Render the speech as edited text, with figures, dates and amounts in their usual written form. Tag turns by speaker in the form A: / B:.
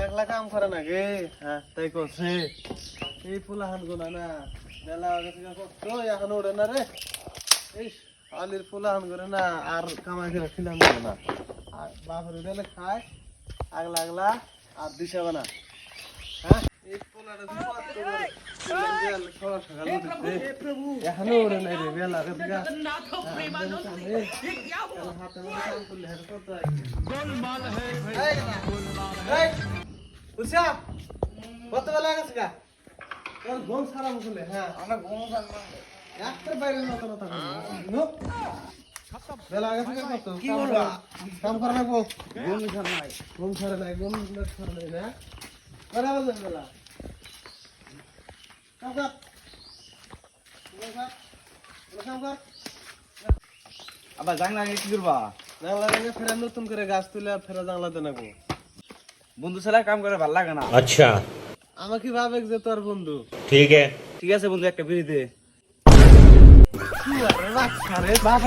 A: একলা কাম করে না গে হ্যাঁ তাই করছে এই ফুলাহান গুনা না বেলা আগে থেকে করতো এখন ওড়ে না রে এই আলির ফুলাহান করে না আর কামাই করে খিলাম না আর বাপের উঠে খায় আগলা আগলা আর দিশাবে না হ্যাঁ এই পোলাটা এখনো ওড়ে নাই রে বেলা আগে থেকে হাতে মধ্যে কাম করলে হেঁটে করতে হয় গোলমাল হে উষা কত বেলা গেছে গা তোর ঘুম সারা মুখলে হ্যাঁ আমরা ঘুম সারা একটার বাইরে নত নত নো বেলা গেছে গা কত কি বলবা কাম করা না গো ঘুম সারা নাই ঘুম সারা নাই না করা বাজে বেলা কাম কর কাম কর
B: আবার জাংলা কি করবা
A: জাংলা ভেঙে ফেরা নতুন করে গাছ তুলে ফেরা জাংলা দেনা গো
B: বন্ধু ছাড়া কাম করে ভালো লাগে না।
C: अच्छा
A: আমাকে ভাবে যে তোর বন্ধু
C: ठीक है
B: ঠিক আছে বন্ধু একটা বিড়ি দে।
A: কি বাবা রে বাপ রে বাপ